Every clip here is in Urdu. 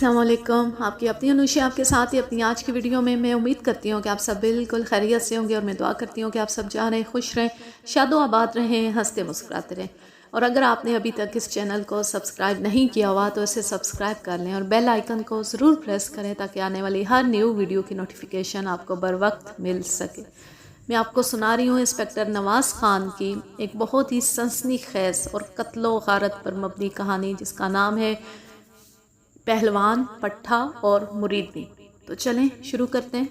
السلام علیکم، آپ کی اپنی انوشی آپ کے ساتھ ہی اپنی آج کی ویڈیو میں امید کرتی ہوں کہ آپ سب بالکل خیریت سے ہوں گے، اور میں دعا کرتی ہوں کہ آپ سب جاں رہیں، خوش رہیں، شاد و آباد رہیں، ہنستے مسکراتے رہیں۔ اور اگر آپ نے ابھی تک اس چینل کو سبسکرائب نہیں کیا ہوا تو اسے سبسکرائب کر لیں اور بیل آئیکن کو ضرور پریس کریں تاکہ آنے والی ہر نیو ویڈیو کی نوٹیفیکیشن آپ کو بر وقت مل سکے۔ میں آپ کو سنا رہی ہوں انسپکٹر نواز خان کی ایک بہت ہی سنسنی خیز اور قتل و غارت پر مبنی کہانی، جس کا نام ہے پہلوان، پٹھا اور مریدنی۔ تو چلیں شروع کرتے ہیں۔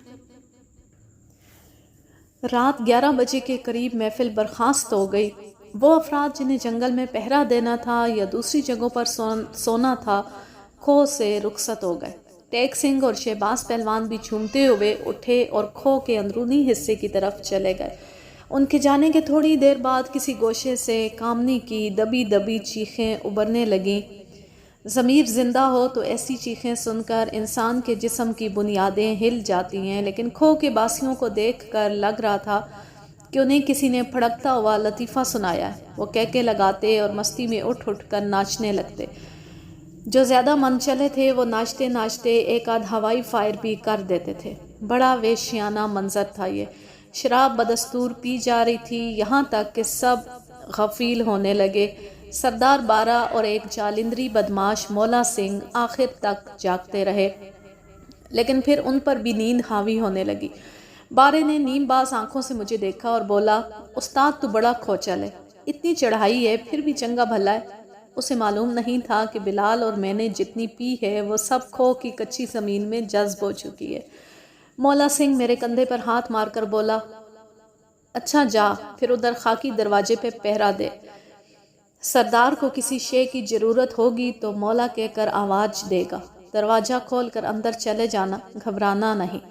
رات 11 بجے کے قریب محفل برخاست ہو گئی۔ وہ افراد جنہیں جنگل میں پہرا دینا تھا یا دوسری جگہوں پر سونا تھا، کھو سے رخصت ہو گئے۔ ٹیک سنگھ اور شہباز پہلوان بھی جھومتے ہوئے اٹھے اور کھو کے اندرونی حصے کی طرف چلے گئے۔ ان کے جانے کے تھوڑی دیر بعد کسی گوشے سے کامنی کی دبی دبی چیخیں ابھرنے لگیں۔ ضمیر زندہ ہو تو ایسی چیخیں سن کر انسان کے جسم کی بنیادیں ہل جاتی ہیں، لیکن کھو کے باسیوں کو دیکھ کر لگ رہا تھا کہ انہیں کسی نے پھڑکتا ہوا لطیفہ سنایا ہے۔ وہ کہکے لگاتے اور مستی میں اٹھ اٹھ کر ناچنے لگتے۔ جو زیادہ من چلے تھے وہ ناچتے ناچتے ایک آدھ ہوائی فائر بھی کر دیتے تھے۔ بڑا وحشیانہ منظر تھا یہ۔ شراب بدستور پی جا رہی تھی، یہاں تک کہ سب غفیل ہونے لگے۔ سردار بارہ اور ایک جالندری بدماش مولا سنگھ آخر تک جاگتے رہے، لیکن پھر ان پر بھی نیند حاوی ہونے لگی۔ بارے نے نیم باز آنکھوں سے مجھے دیکھا اور بولا، استاد تو بڑا کھوچل ہے، اتنی چڑھائی ہے پھر بھی چنگا بھلا ہے۔ اسے معلوم نہیں تھا کہ بلال اور میں نے جتنی پی ہے وہ سب کھو کی کچی زمین میں جذب ہو چکی ہے۔ مولا سنگھ میرے کندھے پر ہاتھ مار کر بولا، اچھا جا پھر ادھر خاکی دروازے پہ پہرا دے، سردار کو کسی شے کی ضرورت ہوگی تو مولا کہہ کر آواز دے گا، دروازہ کھول کر اندر چلے جانا، گھبرانا نہیں۔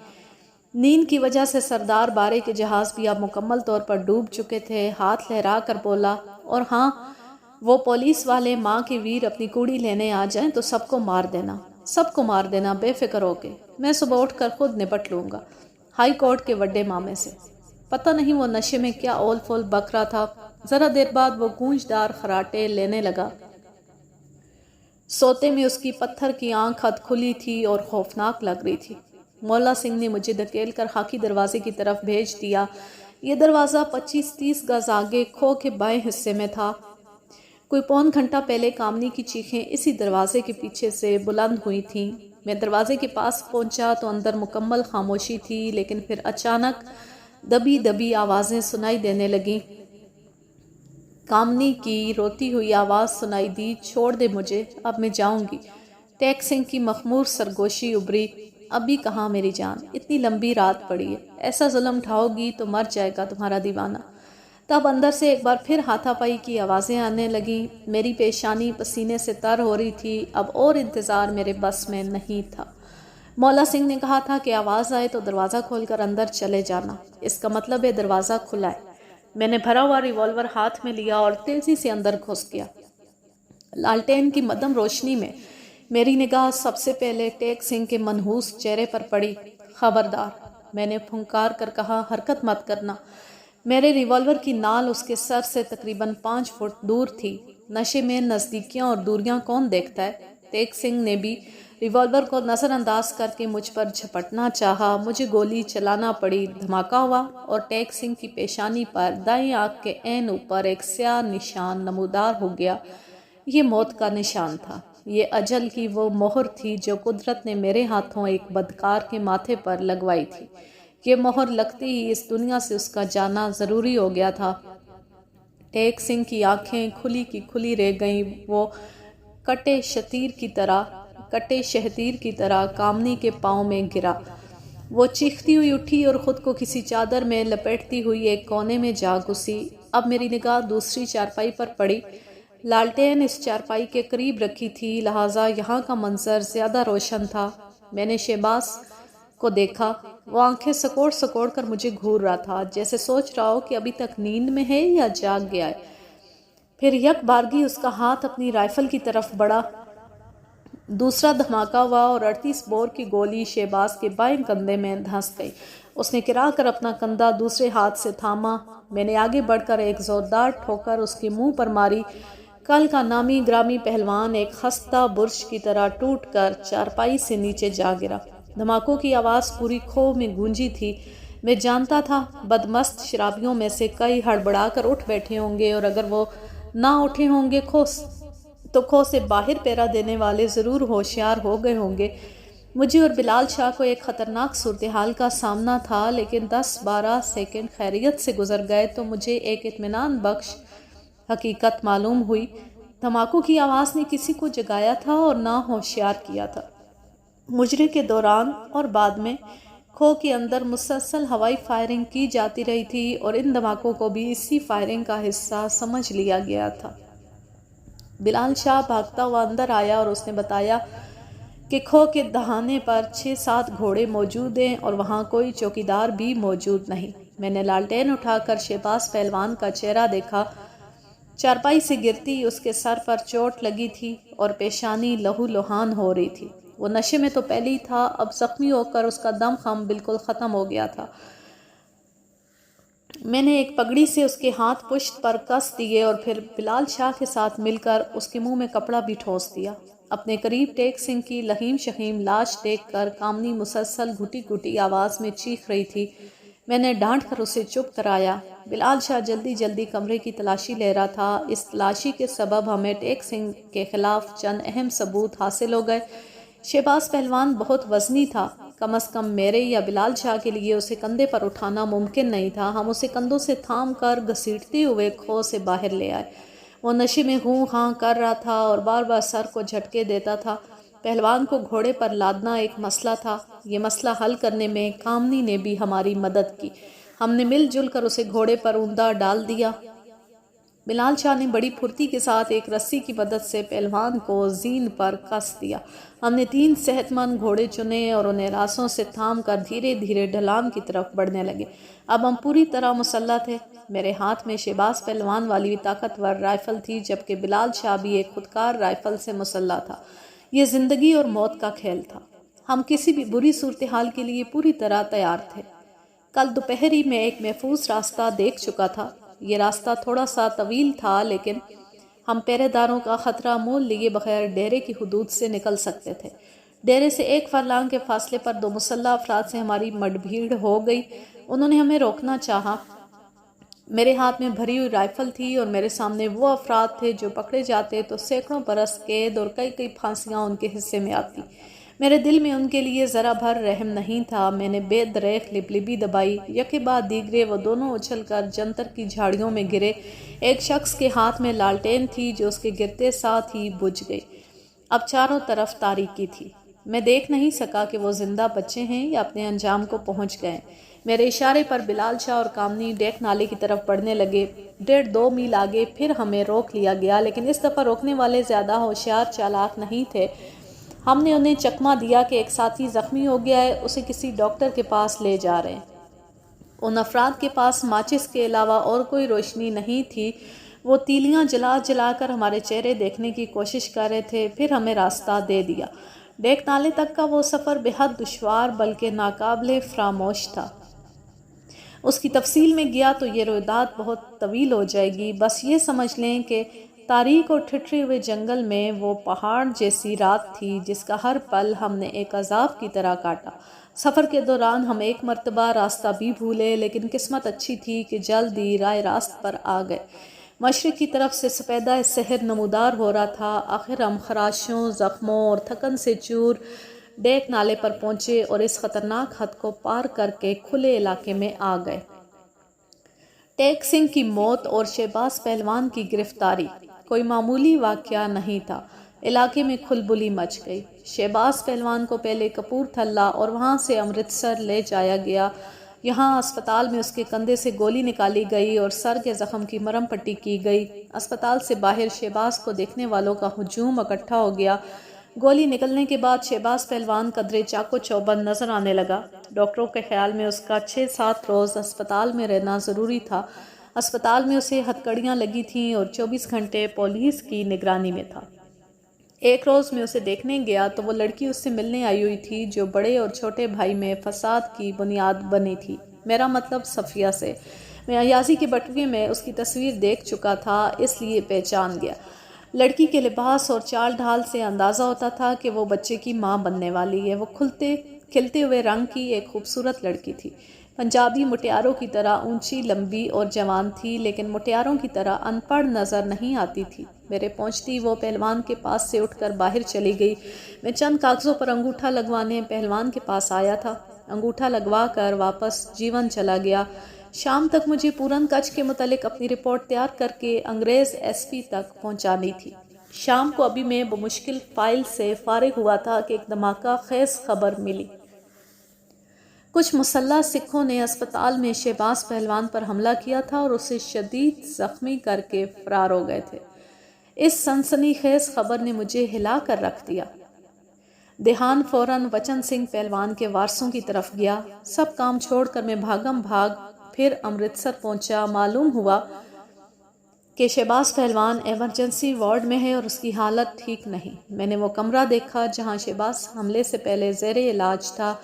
نیند کی وجہ سے سردار بارے کے جہاز بھی اب مکمل طور پر ڈوب چکے تھے۔ ہاتھ لہرا کر بولا، اور ہاں، وہ پولیس والے ماں کے ویر اپنی کوڑی لینے آ جائیں تو سب کو مار دینا، سب کو مار دینا بے فکر ہو کے، میں صبح اٹھ کر خود نپٹ لوں گا، ہائی کورٹ کے وڈے مامے سے۔ پتہ نہیں وہ نشے میں کیا اول فول بک رہا تھا۔ ذرا دیر بعد وہ گونجدار خراٹے لینے لگا۔ سوتے میں اس کی پتھر کی آنکھ حد کھلی تھی اور خوفناک لگ رہی تھی۔ مولا سنگھ نے مجھے دھکیل کر خاکی دروازے کی طرف بھیج دیا۔ یہ دروازہ 25-30 گز آگے کھو کے بائیں حصے میں تھا۔ کوئی پون گھنٹہ پہلے کامنی کی چیخیں اسی دروازے کے پیچھے سے بلند ہوئی تھیں۔ میں دروازے کے پاس پہنچا تو اندر مکمل خاموشی تھی، لیکن پھر اچانک دبی دبی آوازیں سنائی دینے لگیں۔ کامنی کی روتی ہوئی آواز سنائی دی، چھوڑ دے مجھے، اب میں جاؤں گی۔ ٹیک سنگھ کی مخمور سرگوشی ابھری، ابھی کہاں میری جان، اتنی لمبی رات پڑی ہے، ایسا ظلم ٹھاؤ گی تو مر جائے گا تمہارا دیوانہ۔ تب اندر سے ایک بار پھر ہاتھا پائی کی آوازیں آنے لگیں۔ میری پیشانی پسینے سے تر ہو رہی تھی، اب اور انتظار میرے بس میں نہیں تھا۔ مولا سنگھ نے کہا تھا کہ آواز آئے تو دروازہ کھول کر اندر چلے جانا، اس کا مطلب ہے دروازہ کھلا ہے۔ میں نے بھرا ہوا ریوالور ہاتھ میں لیا اور تیزی سے اندر گھس گیا۔ لالٹین کی مدھم روشنی میں میری نگاہ سب سے پہلے ٹیک سنگھ کے منحوس چہرے پر پڑی۔ خبردار، میں نے پھنکار کر کہا، حرکت مت کرنا۔ میرے ریوالور کی نال اس کے سر سے تقریباً 5 فٹ دور تھی۔ نشے میں نزدیکیاں اور دوریاں کون دیکھتا ہے؟ ٹیک سنگھ نے بھی ریوالور کو نظر انداز کر کے مجھ پر جھپٹنا چاہا۔ مجھے گولی چلانا پڑی، دھماکہ ہوا اور ٹیک سنگھ کی پیشانی پر دائیں آنکھ کے عین اوپر ایک سیاہ نشان نمودار ہو گیا۔ یہ موت کا نشان تھا، یہ اجل کی وہ مہر تھی جو قدرت نے میرے ہاتھوں ایک بدکار کے ماتھے پر لگوائی تھی۔ یہ مہر لگتے ہی اس دنیا سے اس کا جانا ضروری ہو گیا تھا۔ ٹیک سنگھ کی آنکھیں کھلی کی کھلی رہ گئیں۔ وہ کٹے شہتیر کی طرح کامنی کے پاؤں میں گرا۔ وہ چیختی ہوئی اٹھی اور خود کو کسی چادر میں لپیٹتی ہوئی ایک کونے میں جا گھسی۔ اب میری نگاہ دوسری چارپائی پر پڑی۔ لالٹین اس چارپائی کے قریب رکھی تھی، لہٰذا یہاں کا منظر زیادہ روشن تھا۔ میں نے شہباز کو دیکھا، وہ آنکھیں سکوڑ سکوڑ کر مجھے گھور رہا تھا، جیسے سوچ رہا ہو کہ ابھی تک نیند میں ہے یا جاگ گیا ہے۔ پھر یک بارگی اس کا ہاتھ اپنی رائفل کی طرف بڑھا۔ دوسرا دھماکہ ہوا اور 38 بور کی گولی شہباز کے بائیں کندھے میں دھنس گئی۔ اس نے گرا کر اپنا کندھا دوسرے ہاتھ سے تھاما۔ میں نے آگے بڑھ کر ایک زوردار ٹھوکر اس کے منہ پر ماری۔ کل کا نامی گرامی پہلوان ایک خستہ برش کی طرح ٹوٹ کر چارپائی سے نیچے جا گرا۔ دھماکوں کی آواز پوری کھو میں گونجی تھی۔ میں جانتا تھا بدمست شرابیوں میں سے کئی ہڑبڑا کر اٹھ بیٹھے ہوں گے، اور اگر وہ نہ اٹھے ہوں گے تو کھو سے باہر پیرا دینے والے ضرور ہوشیار ہو گئے ہوں گے۔ مجھے اور بلال شاہ کو ایک خطرناک صورتحال کا سامنا تھا، لیکن 10-12 سیکنڈ خیریت سے گزر گئے تو مجھے ایک اطمینان بخش حقیقت معلوم ہوئی۔ دھماکوں کی آواز نے کسی کو جگایا تھا اور نہ ہوشیار کیا تھا۔ مجرے کے دوران اور بعد میں کھو کے اندر مسلسل ہوائی فائرنگ کی جاتی رہی تھی، اور ان دھماکوں کو بھی اسی فائرنگ کا حصہ سمجھ لیا گیا تھا۔ بلال شاہ بھاگتا ہوا اندر آیا اور اس نے بتایا کہ کھو کے دہانے پر 6-7 گھوڑے موجود ہیں اور وہاں کوئی چوکیدار بھی موجود نہیں۔ میں نے لالٹین اٹھا کر شہباز پہلوان کا چہرہ دیکھا۔ چارپائی سے گرتی اس کے سر پر چوٹ لگی تھی اور پیشانی لہو لہان ہو رہی تھی۔ وہ نشے میں تو پہلے ہی تھا، اب زخمی ہو کر اس کا دم خم بالکل ختم ہو گیا تھا۔ میں نے ایک پگڑی سے اس کے ہاتھ پشت پر کس دیے اور پھر بلال شاہ کے ساتھ مل کر اس کے منہ میں کپڑا بھی ٹھونس دیا۔ اپنے قریب ٹیک سنگھ کی لہیم شہیم لاش دیکھ کر کامنی مسلسل گھٹی گھٹی آواز میں چیخ رہی تھی۔ میں نے ڈانٹ کر اسے چپ کرایا۔ بلال شاہ جلدی جلدی کمرے کی تلاشی لے رہا تھا۔ اس تلاشی کے سبب ہمیں ٹیک سنگھ کے خلاف چند اہم ثبوت حاصل ہو گئے۔ شہباز پہلوان بہت وزنی تھا، کم از کم میرے یا بلال شاہ کے لیے اسے کندھے پر اٹھانا ممکن نہیں تھا۔ ہم اسے کندھوں سے تھام کر گھسیٹتے ہوئے کھو سے باہر لے آئے۔ وہ نشے میں ہوں ہاں کر رہا تھا اور بار بار سر کو جھٹکے دیتا تھا۔ پہلوان کو گھوڑے پر لادنا ایک مسئلہ تھا۔ یہ مسئلہ حل کرنے میں کامنی نے بھی ہماری مدد کی۔ ہم نے مل جل کر اسے گھوڑے پر اوندا ڈال دیا۔ بلال شاہ نے بڑی پھرتی کے ساتھ ایک رسی کی مدد سے پہلوان کو زین پر کس دیا۔ ہم نے 3 صحت مند گھوڑے چنے اور انہیں راسوں سے تھام کر دھیرے دھیرے ڈھلان کی طرف بڑھنے لگے۔ اب ہم پوری طرح مسلح تھے۔ میرے ہاتھ میں شہباز پہلوان والی طاقتور رائفل تھی، جبکہ بلال شاہ بھی ایک خودکار رائفل سے مسلح تھا۔ یہ زندگی اور موت کا کھیل تھا۔ ہم کسی بھی بری صورتحال کے لیے پوری طرح تیار تھے۔ کل دوپہر ہی میں ایک محفوظ راستہ دیکھ چکا تھا۔ یہ راستہ تھوڑا سا طویل تھا، لیکن ہم پہرے داروں کا خطرہ مول لیے بغیر ڈیرے کی حدود سے نکل سکتے تھے۔ ڈیرے سے 1 فرلانگ کے فاصلے پر 2 مسلح افراد سے ہماری مڈ بھیڑ ہو گئی۔ انہوں نے ہمیں روکنا چاہا۔ میرے ہاتھ میں بھری ہوئی رائفل تھی اور میرے سامنے وہ افراد تھے جو پکڑے جاتے تو سینکڑوں برس قید اور کئی پھانسیاں ان کے حصے میں آتی۔ میرے دل میں ان کے لیے ذرا بھر رحم نہیں تھا۔ میں نے بے دریغ لبلبی دبائی۔ یکے بعد دیگرے وہ دونوں اچھل کر جنتر کی جھاڑیوں میں گرے۔ ایک شخص کے ہاتھ میں لالٹین تھی جو اس کے گرتے ساتھ ہی بجھ گئی۔ اب چاروں طرف تاریکی تھی۔ میں دیکھ نہیں سکا کہ وہ زندہ بچے ہیں یا اپنے انجام کو پہنچ گئے۔ میرے اشارے پر بلال شاہ اور کامنی ڈیک نالے کی طرف بڑھنے لگے۔ 1.5-2 میل آگے پھر ہمیں روک لیا گیا، لیکن اس دفعہ روکنے والے زیادہ ہوشیار چالاک نہیں تھے۔ ہم نے انہیں چکمہ دیا کہ ایک ساتھی زخمی ہو گیا ہے، اسے کسی ڈاکٹر کے پاس لے جا رہے ہیں۔ ان افراد کے پاس ماچس کے علاوہ اور کوئی روشنی نہیں تھی۔ وہ تیلیاں جلا جلا کر ہمارے چہرے دیکھنے کی کوشش کر رہے تھے، پھر ہمیں راستہ دے دیا۔ ڈیک نالے تک کا وہ سفر بے حد دشوار بلکہ ناقابل فراموش تھا۔ اس کی تفصیل میں گیا تو یہ رویداد بہت طویل ہو جائے گی۔ بس یہ سمجھ لیں کہ تاریک اور ٹھٹھرے ہوئے جنگل میں وہ پہاڑ جیسی رات تھی جس کا ہر پل ہم نے ایک عذاب کی طرح کاٹا۔ سفر کے دوران ہم ایک مرتبہ راستہ بھی بھولے، لیکن قسمت اچھی تھی کہ جلد ہی رائے راست پر آ گئے۔ مشرق کی طرف سے سپیدہ سحر نمودار ہو رہا تھا۔ آخر ہم خراشوں، زخموں اور تھکن سے چور ڈیک نالے پر پہنچے اور اس خطرناک حد کو پار کر کے کھلے علاقے میں آ گئے۔ ٹیک سنگھ کی موت اور شہباز پہلوان کی گرفتاری کوئی معمولی واقعہ نہیں تھا۔ علاقے میں کھلبلی مچ گئی۔ شہباز پہلوان کو پہلے کپور تھلہ اور وہاں سے امرتسر لے جایا گیا۔ یہاں اسپتال میں اس کے کندھے سے گولی نکالی گئی اور سر کے زخم کی مرہم پٹی کی گئی۔ اسپتال سے باہر شہباز کو دیکھنے والوں کا ہجوم اکٹھا ہو گیا۔ گولی نکلنے کے بعد شہباز پہلوان قدرے چاقو چوبند نظر آنے لگا۔ ڈاکٹروں کے خیال میں اس کا 6-7 روز اسپتال میں رہنا ضروری تھا۔ اسپتال میں اسے ہتھکڑیاں لگی تھیں اور 24 گھنٹے پولیس کی نگرانی میں تھا۔ ایک روز میں اسے دیکھنے گیا تو وہ لڑکی اس سے ملنے آئی ہوئی تھی جو بڑے اور چھوٹے بھائی میں فساد کی بنیاد بنی تھی، میرا مطلب صفیہ سے۔ میں ایازی کے بٹوے میں اس کی تصویر دیکھ چکا تھا، اس لیے پہچان گیا۔ لڑکی کے لباس اور چال ڈھال سے اندازہ ہوتا تھا کہ وہ بچے کی ماں بننے والی ہے۔ وہ کھلتے ہوئے رنگ کی ایک خوبصورت لڑکی تھی، پنجابی مٹیاروں کی طرح اونچی، لمبی اور جوان تھی، لیکن مٹیاروں کی طرح ان پڑھ نظر نہیں آتی تھی۔ میرے پہنچتی وہ پہلوان کے پاس سے اٹھ کر باہر چلی گئی۔ میں چند کاغذوں پر انگوٹھا لگوانے پہلوان کے پاس آیا تھا۔ انگوٹھا لگوا کر واپس جیون چلا گیا۔ شام تک مجھے پورن کچھ کے متعلق اپنی رپورٹ تیار کر کے انگریز ایس پی تک پہنچانی تھی۔ شام کو ابھی میں بمشکل فائل سے فارغ ہوا تھا کہ ایک دھماکہ خیز خبر ملی۔ کچھ مسلح سکھوں نے اسپتال میں شہباز پہلوان پر حملہ کیا تھا اور اسے شدید زخمی کر کے فرار ہو گئے تھے۔ اس سنسنی خیز خبر نے مجھے ہلا کر رکھ دیا۔ دھیان فوراً وچن سنگھ پہلوان کے وارثوں کی طرف گیا۔ سب کام چھوڑ کر میں بھاگم بھاگ پھر امرتسر پہنچا۔ معلوم ہوا کہ شہباز پہلوان ایمرجنسی وارڈ میں ہے اور اس کی حالت ٹھیک نہیں۔ میں نے وہ کمرہ دیکھا جہاں شہباز حملے سے پہلے زیر علاج تھا۔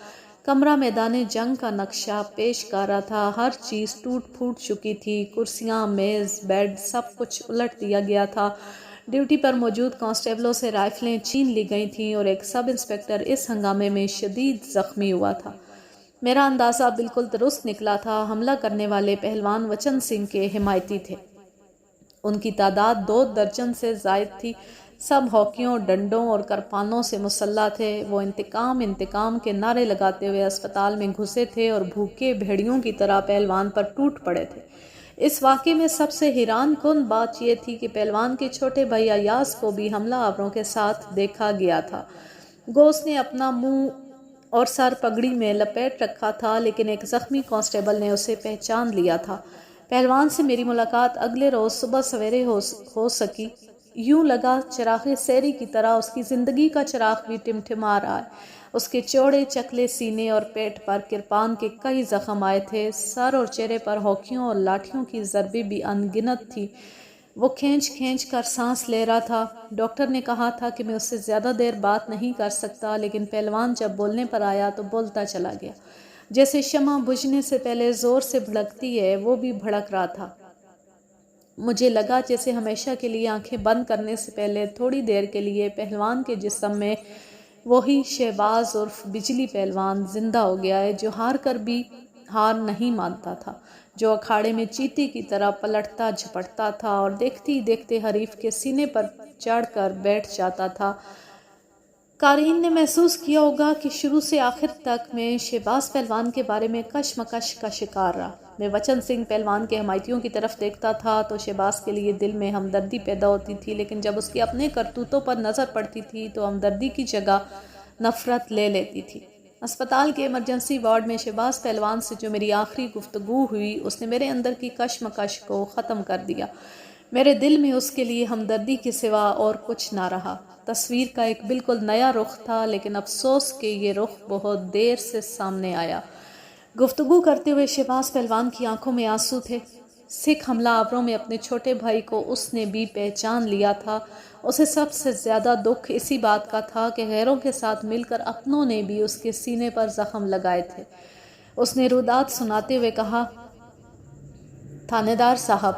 کمرہ میدان جنگ کا نقشہ پیش کر رہا تھا۔ ہر چیز ٹوٹ پھوٹ چکی تھی، کرسیاں، میز، بیڈ، سب کچھ الٹ دیا گیا تھا۔ ڈیوٹی پر موجود کانسٹیبلوں سے رائفلیں چھین لی گئی تھیں اور ایک سب انسپکٹر اس ہنگامے میں شدید زخمی ہوا تھا۔ میرا اندازہ بالکل درست نکلا تھا۔ حملہ کرنے والے پہلوان وچن سنگھ کے حمایتی تھے۔ ان کی تعداد 2 درجن سے زائد تھی۔ سب ہاکیوں، ڈنڈوں اور کرپانوں سے مسلح تھے۔ وہ انتقام انتقام کے نعرے لگاتے ہوئے اسپتال میں گھسے تھے اور بھوکے بھیڑیوں کی طرح پہلوان پر ٹوٹ پڑے تھے۔ اس واقعے میں سب سے حیران کن بات یہ تھی کہ پہلوان کے چھوٹے بھائی ایاز کو بھی حملہ آوروں کے ساتھ دیکھا گیا تھا۔ گو اس نے اپنا منہ اور سر پگڑی میں لپیٹ رکھا تھا، لیکن ایک زخمی کانسٹیبل نے اسے پہچان لیا تھا۔ پہلوان سے میری ملاقات اگلے روز صبح سویرے ہو سکی۔ یوں لگا چراغ سیری کی طرح اس کی زندگی کا چراغ بھی ٹمٹما رہا ہے۔ اس کے چوڑے چکلے سینے اور پیٹ پر کرپان کے کئی زخم آئے تھے۔ سر اور چہرے پر ہاکیوں اور لاٹھیوں کی ضربیں بھی ان گنت تھیں۔ وہ کھینچ کھینچ کر سانس لے رہا تھا۔ ڈاکٹر نے کہا تھا کہ میں اس سے زیادہ دیر بات نہیں کر سکتا، لیکن پہلوان جب بولنے پر آیا تو بولتا چلا گیا۔ جیسے شمع بجھنے سے پہلے زور سے بھڑکتی ہے، وہ بھی بھڑک رہا تھا۔ مجھے لگا جیسے ہمیشہ کے لیے آنکھیں بند کرنے سے پہلے تھوڑی دیر کے لیے پہلوان کے جسم میں وہی شہباز عرف بجلی پہلوان زندہ ہو گیا ہے، جو ہار کر بھی ہار نہیں مانتا تھا، جو اکھاڑے میں چیتے کی طرح پلٹتا جھپٹتا تھا اور دیکھتے ہی دیکھتے حریف کے سینے پر چڑھ کر بیٹھ جاتا تھا۔ قارئین نے محسوس کیا ہوگا کہ شروع سے آخر تک میں شہباز پہلوان کے بارے میں کشمکش کا شکار رہا۔ میں وچن سنگھ پہلوان کے حمایتیوں کی طرف دیکھتا تھا تو شہباز کے لیے دل میں ہمدردی پیدا ہوتی تھی، لیکن جب اس کے اپنے کرتوتوں پر نظر پڑتی تھی تو ہمدردی کی جگہ نفرت لے لیتی تھی۔ اسپتال کے ایمرجنسی وارڈ میں شہباز پہلوان سے جو میری آخری گفتگو ہوئی، اس نے میرے اندر کی کشمکش کو ختم کر دیا۔ میرے دل میں اس کے لیے ہمدردی کے سوا اور کچھ نہ رہا۔ تصویر کا ایک بالکل نیا رخ تھا، لیکن افسوس کہ یہ رخ بہت دیر سے سامنے آیا۔ گفتگو کرتے ہوئے شہباز پہلوان کی آنکھوں میں آنسو تھے۔ سکھ حملہ آوروں میں اپنے چھوٹے بھائی کو اس نے بھی پہچان لیا تھا۔ اسے سب سے زیادہ دکھ اسی بات کا تھا کہ غیروں کے ساتھ مل کر اپنوں نے بھی اس کے سینے پر زخم لگائے تھے۔ اس نے روداد سناتے ہوئے کہا، تھانے دار صاحب،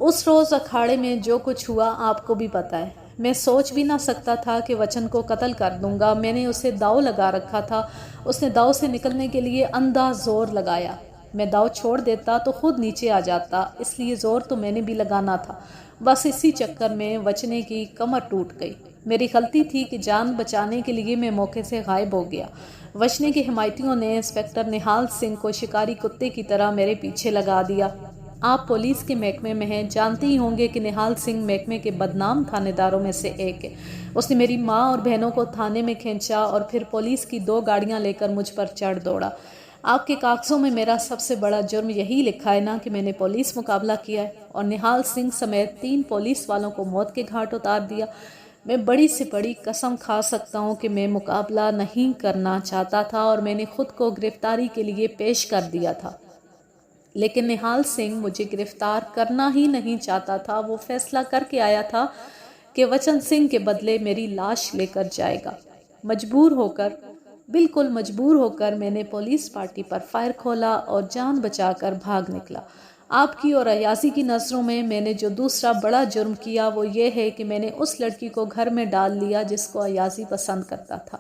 اس روز اکھاڑے میں جو کچھ ہوا آپ کو بھی پتہ ہے۔ میں سوچ بھی نہ سکتا تھا کہ وچن کو قتل کر دوں گا۔ میں نے اسے داؤ لگا رکھا تھا۔ اس نے داؤ سے نکلنے کے لیے اندھا زور لگایا۔ میں داؤ چھوڑ دیتا تو خود نیچے آ جاتا، اس لیے زور تو میں نے بھی لگانا تھا۔ بس اسی چکر میں وچنے کی کمر ٹوٹ گئی۔ میری غلطی تھی کہ جان بچانے کے لیے میں موقع سے غائب ہو گیا۔ وچنے کے حمایتیوں نے انسپکٹر نہال سنگھ کو شکاری کتے کی طرح میرے پیچھے لگا دیا۔ آپ پولیس کے محکمے میں ہیں، جانتے ہی ہوں گے کہ نہال سنگھ محکمے کے بدنام تھانے داروں میں سے ایک ہے۔ اس نے میری ماں اور بہنوں کو تھانے میں کھینچا اور پھر پولیس کی 2 گاڑیاں لے کر مجھ پر چڑھ دوڑا۔ آپ کے کاغذوں میں میرا سب سے بڑا جرم یہی لکھا ہے نا کہ میں نے پولیس مقابلہ کیا ہے اور نہال سنگھ سمیت 3 پولیس والوں کو موت کے گھاٹ اتار دیا۔ میں بڑی سے بڑی قسم کھا سکتا ہوں کہ میں مقابلہ نہیں کرنا چاہتا تھا اور میں نے خود کو گرفتاری کے لیے پیش کر دیا تھا، لیکن نہال سنگھ مجھے گرفتار کرنا ہی نہیں چاہتا تھا۔ وہ فیصلہ کر کے آیا تھا کہ وچن سنگھ کے بدلے میری لاش لے کر جائے گا۔ بالکل مجبور ہو کر میں نے پولیس پارٹی پر فائر کھولا اور جان بچا کر بھاگ نکلا۔ آپ کی اور ایازی کی نظروں میں نے جو دوسرا بڑا جرم کیا وہ یہ ہے کہ میں نے اس لڑکی کو گھر میں ڈال لیا جس کو ایازی پسند کرتا تھا۔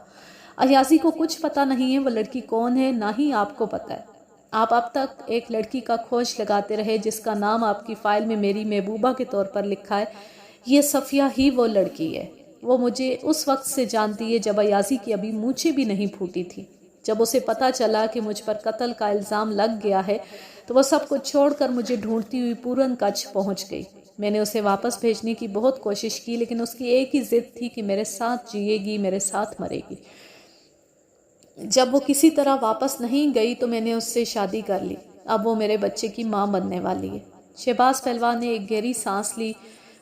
ایازی کو کچھ پتہ نہیں ہے وہ لڑکی کون ہے، نہ ہی آپ کو پتہ ہے۔ آپ اب تک ایک لڑکی کا کھوج لگاتے رہے جس کا نام آپ کی فائل میں میری محبوبہ کے طور پر لکھا ہے۔ یہ صفیہ ہی وہ لڑکی ہے۔ وہ مجھے اس وقت سے جانتی ہے جب ایازی کی ابھی مونچھیں بھی نہیں پھوٹی تھی۔ جب اسے پتہ چلا کہ مجھ پر قتل کا الزام لگ گیا ہے تو وہ سب کچھ چھوڑ کر مجھے ڈھونڈتی ہوئی پورن کچھ پہنچ گئی۔ میں نے اسے واپس بھیجنے کی بہت کوشش کی لیکن اس کی ایک ہی ضد تھی کہ میرے ساتھ جیے گی، میرے ساتھ مرے گی۔ جب وہ کسی طرح واپس نہیں گئی تو میں نے اس سے شادی کر لی۔ اب وہ میرے بچے کی ماں بننے والی ہے۔ شہباز پہلوان نے ایک گہری سانس لی۔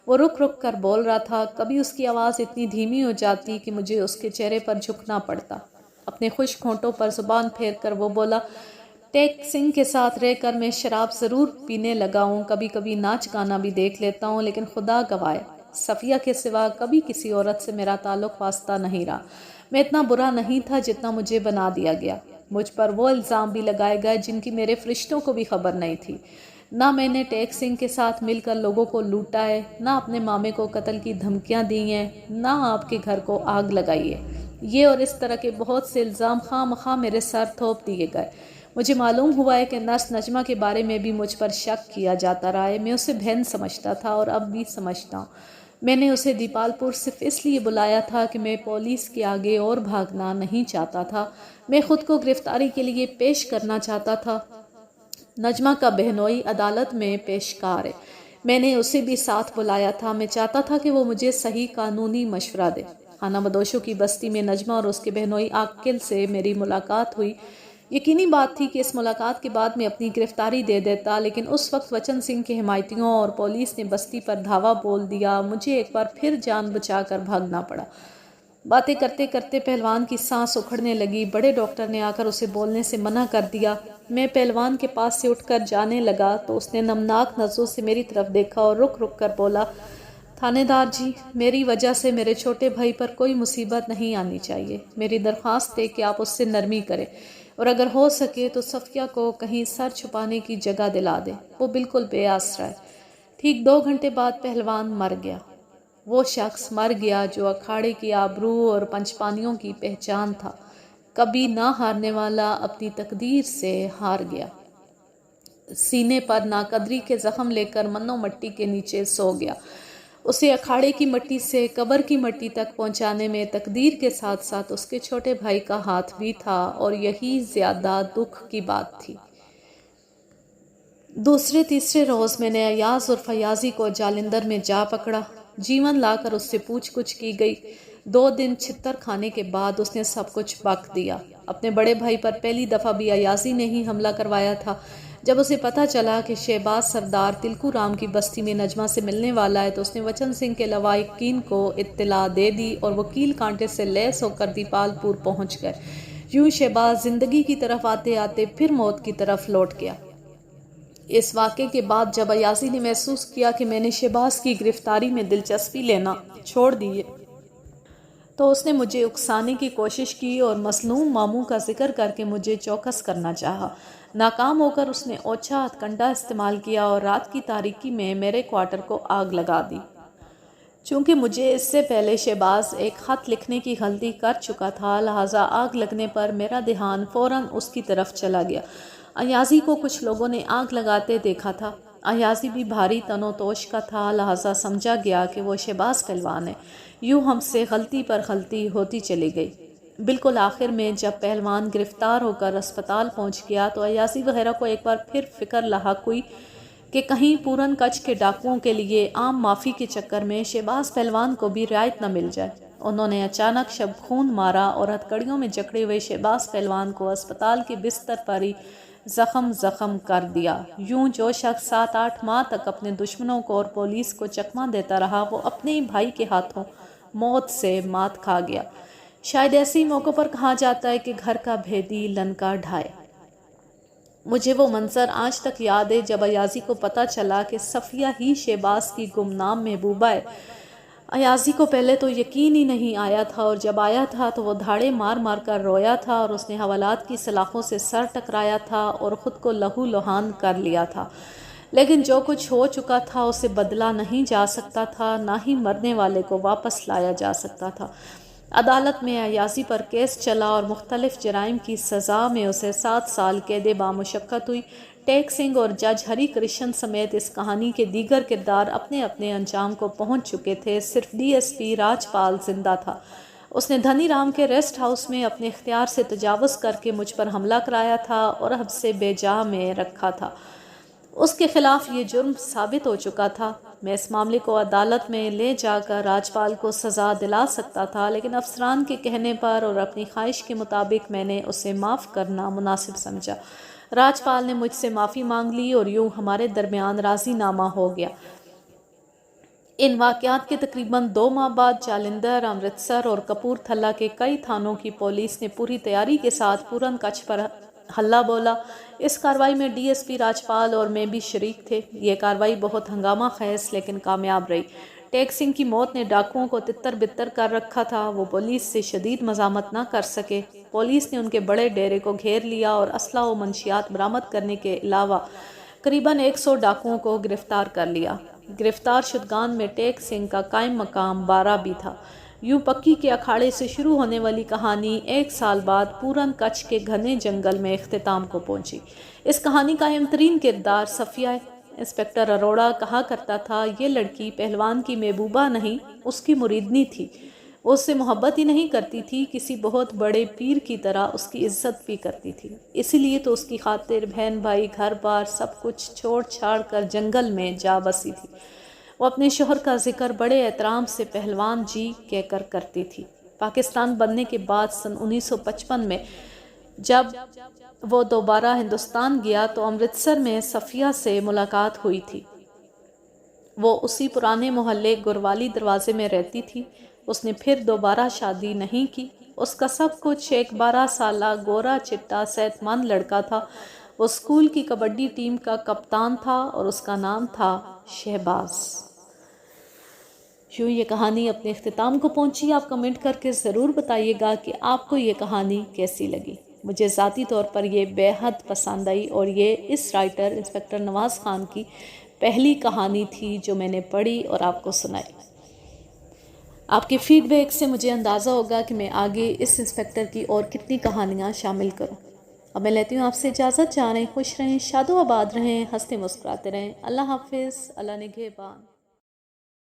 وہ رک رک کر بول رہا تھا۔ کبھی اس کی آواز اتنی دھیمی ہو جاتی کہ مجھے اس کے چہرے پر جھکنا پڑتا۔ اپنے خشک ہونٹوں پر زبان پھیر کر وہ بولا، ٹیک سنگھ کے ساتھ رہ کر میں شراب ضرور پینے لگا ہوں، کبھی کبھی ناچ گانا بھی دیکھ لیتا ہوں، لیکن خدا گواہ صفیہ کے سوا کبھی کسی عورت سے میرا تعلق واسطہ نہیں رہا۔ میں اتنا برا نہیں تھا جتنا مجھے بنا دیا گیا۔ مجھ پر وہ الزام بھی لگائے گئے جن کی میرے فرشتوں کو بھی خبر نہیں تھی۔ نہ میں نے ٹیک سنگھ کے ساتھ مل کر لوگوں کو لوٹا ہے، نہ اپنے مامے کو قتل کی دھمکیاں دی ہیں، نہ آپ کے گھر کو آگ لگائی ہے۔ یہ اور اس طرح کے بہت سے الزام خواہ مخواہ میرے سر تھوپ دیے گئے۔ مجھے معلوم ہوا ہے کہ نرس نجمہ کے بارے میں بھی مجھ پر شک کیا جاتا رہا ہے۔ میں اسے بہن سمجھتا تھا اور اب بھی سمجھتا ہوں۔ میں نے اسے دیپال پور صرف اس لیے بلایا تھا کہ میں پولیس کے آگے اور بھاگنا نہیں چاہتا تھا۔ میں خود کو گرفتاری کے لیے پیش کرنا چاہتا تھا۔ نجمہ کا بہنوئی عدالت میں پیشکار ہے۔ میں نے اسے بھی ساتھ بلایا تھا۔ میں چاہتا تھا کہ وہ مجھے صحیح قانونی مشورہ دے۔ خانہ بدوشوں کی بستی میں نجمہ اور اس کے بہنوئی عاقل سے میری ملاقات ہوئی۔ یقینی بات تھی کہ اس ملاقات کے بعد میں اپنی گرفتاری دے دیتا، لیکن اس وقت وچن سنگھ کے حمایتیوں اور پولیس نے بستی پر دھاوا بول دیا۔ مجھے ایک بار پھر جان بچا کر بھاگنا پڑا۔ باتیں کرتے کرتے پہلوان کی سانس اکھڑنے لگی۔ بڑے ڈاکٹر نے آ کر اسے بولنے سے منع کر دیا۔ میں پہلوان کے پاس سے اٹھ کر جانے لگا تو اس نے نمناک نظروں سے میری طرف دیکھا اور رک رک کر بولا، تھانے دار جی، میری وجہ سے میرے چھوٹے بھائی پر کوئی مصیبت نہیں آنی چاہیے۔ میری درخواست ہے کہ آپ اس سے نرمی کریں اور اگر ہو سکے تو صفیہ کو کہیں سر چھپانے کی جگہ دلا دیں۔ وہ بالکل بے آسرا ہے۔ ٹھیک 2 گھنٹے بعد پہلوان مر گیا۔ وہ شخص مر گیا جو اکھاڑے کی آبرو اور پنچپانیوں کی پہچان تھا۔ کبھی نہ ہارنے والا اپنی تقدیر سے ہار گیا۔ سینے پر ناقدری کے زخم لے کر منو مٹی کے نیچے سو گیا۔ اسے اکھاڑے کی مٹی سے قبر کی مٹی تک پہنچانے میں تقدیر کے ساتھ ساتھ اس کے چھوٹے بھائی کا ہاتھ بھی تھا، اور یہی زیادہ دکھ کی بات تھی۔ دوسرے تیسرے روز میں نے ایاز اور فیاضی کو جالندھر میں جا پکڑا۔ جیون لا کر اس سے پوچھ گچھ کی گئی۔ 2 دن چھتر کھانے کے بعد اس نے سب کچھ بک دیا۔ اپنے بڑے بھائی پر پہلی دفعہ بھی ایازی نے ہی حملہ کروایا تھا۔ جب اسے پتہ چلا کہ شہباز سردار تلکو رام کی بستی میں نجمہ سے ملنے والا ہے تو اس نے وچن سنگھ کے لواحقین کو اطلاع دے دی اور وہ کیل کانٹے سے لیس ہو کر دیپال پور پہنچ گئے۔ یوں شہباز زندگی کی طرف آتے آتے پھر موت کی طرف لوٹ گیا۔ اس واقعے کے بعد جب ایازی نے محسوس کیا کہ میں نے شہباز کی گرفتاری میں دلچسپی لینا چھوڑ دی ہے تو اس نے مجھے اکسانے کی کوشش کی اور مظلوم ماموں کا ذکر کر کے مجھے چوکس کرنا چاہا۔ ناکام ہو کر اس نے اوچھا ہتھ کنڈا استعمال کیا اور رات کی تاریکی میں میرے کوارٹر کو آگ لگا دی۔ چونکہ مجھے اس سے پہلے شہباز ایک خط لکھنے کی غلطی کر چکا تھا، لہٰذا آگ لگنے پر میرا دھیان فوراً اس کی طرف چلا گیا۔ ایازی کو کچھ لوگوں نے آگ لگاتے دیکھا تھا۔ ایازی بھی بھاری تن و توش کا تھا، لہٰذا سمجھا گیا کہ وہ شہباز پہلوان ہے۔ یوں ہم سے غلطی پر غلطی ہوتی چلی گئی۔ بالکل آخر میں جب پہلوان گرفتار ہو کر اسپتال پہنچ گیا تو ایازی وغیرہ کو ایک بار پھر فکر لاحق ہوئی کہ کہیں پورن کچھ کے ڈاکوؤں کے لیے عام معافی کے چکر میں شہباز پہلوان کو بھی رعایت نہ مل جائے۔ انہوں نے اچانک شب خون مارا اور ہتھکڑیوں میں جکڑے ہوئے شہباز پہلوان کو اسپتال کے بستر پر ہی زخم کر دیا۔ یوں جو شخص 7-8 ماہ تک اپنے دشمنوں کو اور پولیس کو چکمہ دیتا رہا، وہ اپنے ہی بھائی کے ہاتھوں موت سے مات کھا گیا۔ شاید ایسے ہی موقع پر کہا جاتا ہے کہ گھر کا بھیدی لنکا ڈھائے۔ مجھے وہ منظر آج تک یاد ہے جب ایازی کو پتہ چلا کہ صفیہ ہی شہباز کی گمنام محبوبہ ہے۔ ایازی کو پہلے تو یقین ہی نہیں آیا تھا، اور جب آیا تھا تو وہ دھاڑے مار مار کر رویا تھا، اور اس نے حوالات کی سلاخوں سے سر ٹکرایا تھا اور خود کو لہو لہان کر لیا تھا۔ لیکن جو کچھ ہو چکا تھا اسے بدلا نہیں جا سکتا تھا، نہ ہی مرنے والے کو واپس لایا جا سکتا تھا۔ عدالت میں عیاضی پر کیس چلا اور مختلف جرائم کی سزا میں اسے 7 سال قید بامشقت ہوئی۔ ٹیک سنگھ اور جج ہری کرشن سمیت اس کہانی کے دیگر کردار اپنے اپنے انجام کو پہنچ چکے تھے۔ صرف ڈی ایس پی راج پال زندہ تھا۔ اس نے دھنی رام کے ریسٹ ہاؤس میں اپنے اختیار سے تجاوز کر کے مجھ پر حملہ کرایا تھا اور حد سے بے جا میں رکھا تھا۔ اس کے خلاف یہ جرم ثابت ہو چکا تھا۔ میں اس معاملے کو عدالت میں لے جا کر راج پال کو سزا دلا سکتا تھا، لیکن افسران کے کہنے پر اور اپنی خواہش کے مطابق میں نے اسے معاف کرنا مناسب سمجھا۔ راج پال نے مجھ سے معافی مانگ لی اور یوں ہمارے درمیان راضی نامہ ہو گیا۔ ان واقعات کے تقریباً 2 ماہ بعد جالندھر، امرتسر اور کپور تھلہ کے کئی تھانوں کی پولیس نے پوری تیاری کے ساتھ پورن کچھ پر حلہ بولا۔ اس کارروائی میں ڈی ایس پی راج پال اور میں بھی شریک تھے۔ یہ کارروائی بہت ہنگامہ خیز لیکن کامیاب رہی۔ ٹیک سنگھ کی موت نے ڈاکوؤں کو تتر بتر کر رکھا تھا۔ وہ پولیس سے شدید مزاحمت نہ کر سکے۔ پولیس نے ان کے بڑے ڈیرے کو گھیر لیا اور اسلحہ و منشیات برآمد کرنے کے علاوہ قریباً 100 ڈاکوؤں کو گرفتار کر لیا۔ گرفتار شدگان میں ٹیک سنگھ کا قائم مقام 12 بھی تھا۔ یوں پکی کے اکھاڑے سے شروع ہونے والی کہانی 1 سال بعد پورن کچھ کے گھنے جنگل میں اختتام کو پہنچی۔ اس کہانی کا اہم ترین کردار صفیہ انسپکٹر اروڑہ کہا کرتا تھا، یہ لڑکی پہلوان کی محبوبہ نہیں، اس کی مریدنی تھی۔ وہ اس سے محبت ہی نہیں کرتی تھی، کسی بہت بڑے پیر کی طرح اس کی عزت بھی کرتی تھی۔ اسی لیے تو اس کی خاطر بہن بھائی، گھر بار سب کچھ چھوڑ چھاڑ کر جنگل میں جا بسی تھی۔ وہ اپنے شوہر کا ذکر بڑے احترام سے پہلوان جی کہہ کر کرتی تھی۔ پاکستان بننے کے بعد سن 1955 میں جب وہ دوبارہ ہندوستان گیا تو امرتسر میں صفیہ سے ملاقات ہوئی تھی۔ وہ اسی پرانے محلے گروالی دروازے میں رہتی تھی۔ اس نے پھر دوبارہ شادی نہیں کی۔ اس کا سب کچھ ایک 12 سالہ گورا چٹا صحت مند لڑکا تھا۔ وہ اسکول کی کبڈی ٹیم کا کپتان تھا اور اس کا نام تھا شہباز۔ یوں یہ کہانی اپنے اختتام کو پہنچی۔ آپ کمنٹ کر کے ضرور بتائیے گا کہ آپ کو یہ کہانی کیسی لگی۔ مجھے ذاتی طور پر یہ بے حد پسند آئی اور یہ اس رائٹر انسپکٹر نواز خان کی پہلی کہانی تھی جو میں نے پڑھی اور آپ کو سنائی۔ آپ کے فیڈ بیک سے مجھے اندازہ ہوگا کہ میں آگے اس انسپکٹر کی اور کتنی کہانیاں شامل کروں۔ اب میں لیتی ہوں آپ سے اجازت۔ جا رہے ہیں، خوش رہیں، شاد و آباد رہیں، ہنستے مسکراتے رہیں۔ اللہ حافظ، اللہ نگہبان۔